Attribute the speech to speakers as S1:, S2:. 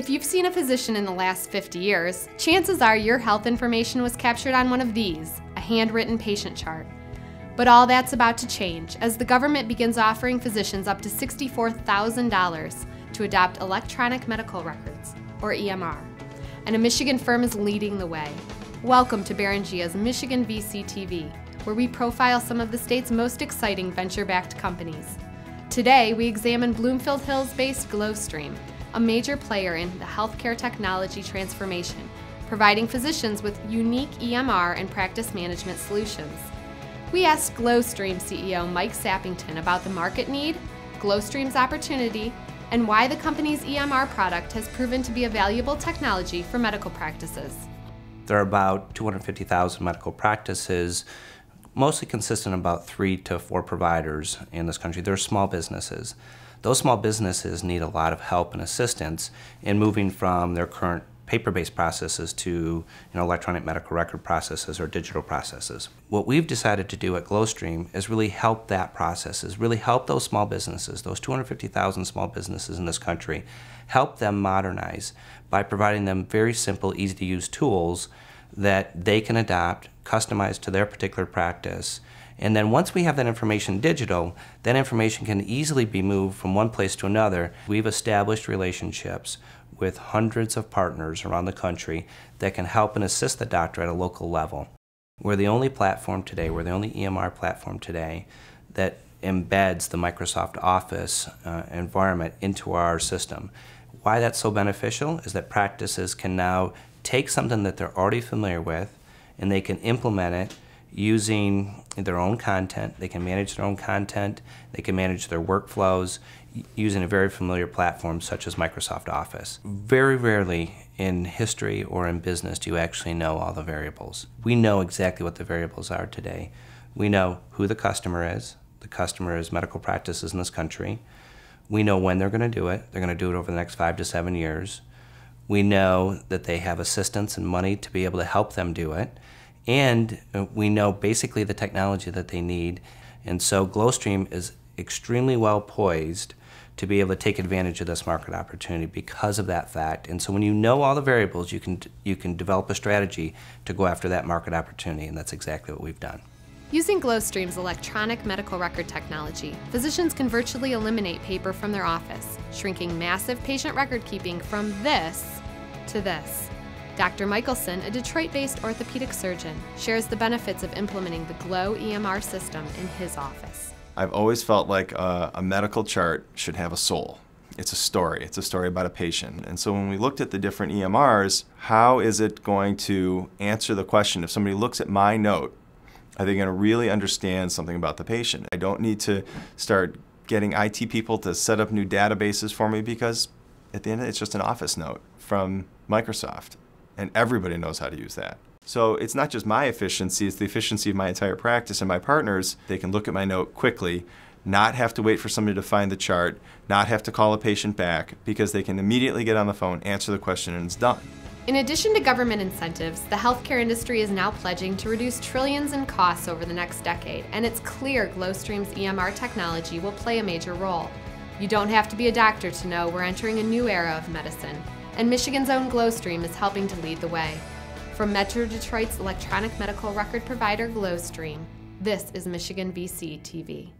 S1: If you've seen a physician in the last 50 years, chances are your health information was captured on one of these, a handwritten patient chart. But all that's about to change as the government begins offering physicians up to $64,000 to adopt electronic medical records, or EMR. And a Michigan firm is leading the way. Welcome to Berengea's Michigan VCTV, where we profile some of the state's most exciting venture-backed companies. Today, we examine Bloomfield Hills-based gloStream, a major player in the healthcare technology transformation, providing physicians with unique EMR and practice management solutions. We asked gloStream CEO Mike Sappington about the market need, gloStream's opportunity, and why the company's EMR product has proven to be a valuable technology for medical practices.
S2: There are about 250,000 medical practices, mostly consistent of about 3 to 4 providers in this country. They're small businesses. Those small businesses need a lot of help and assistance in moving from their current paper-based processes to electronic medical record processes or digital processes. What we've decided to do at gloStream is really help that process, is really help those small businesses, those 250,000 small businesses in this country, help them modernize by providing them very simple, easy-to-use tools that they can adopt, customize to their particular practice. And then once we have that information digital, that information can easily be moved from one place to another. We've established relationships with hundreds of partners around the country that can help and assist the doctor at a local level. We're the only platform today, we're the only EMR platform today that embeds the Microsoft Office environment into our system. Why that's so beneficial is that practices can now take something that they're already familiar with and they can implement it using their own content. They can manage their own content, they can manage their workflows using a very familiar platform such as Microsoft Office. Very rarely in history or in business do you actually know all the variables. We know exactly what the variables are today. We know who the customer is. The customer is medical practices in this country. We know when they're going to do it. They're going to do it over the next 5 to 7 years. We know that they have assistance and money to be able to help them do it. And we know basically the technology that they need. And so gloStream is extremely well poised to be able to take advantage of this market opportunity because of that fact. And so when you know all the variables, you can develop a strategy to go after that market opportunity, and that's exactly what we've done.
S1: Using gloStream's electronic medical record technology, physicians can virtually eliminate paper from their office, shrinking massive patient record keeping from this to this. Dr. Michelson, a Detroit-based orthopedic surgeon, shares the benefits of implementing the gloEMR system in his office.
S3: I've always felt like a medical chart should have a soul. It's a story. It's a story about a patient. And so when we looked at the different EMRs, how is it going to answer the question, if somebody looks at my note, are they going to really understand something about the patient? I don't need to start getting IT people to set up new databases for me because at the end of it, it's just an Office note from Microsoft. And everybody knows how to use that. So it's not just my efficiency, it's the efficiency of my entire practice and my partners. They can look at my note quickly, not have to wait for somebody to find the chart, not have to call a patient back, because they can immediately get on the phone, answer the question, and it's done.
S1: In addition to government incentives, the healthcare industry is now pledging to reduce trillions in costs over the next decade, and it's clear gloStream's EMR technology will play a major role. You don't have to be a doctor to know we're entering a new era of medicine, and Michigan's own gloStream is helping to lead the way. From Metro Detroit's electronic medical record provider gloStream, this is Michigan VCTV.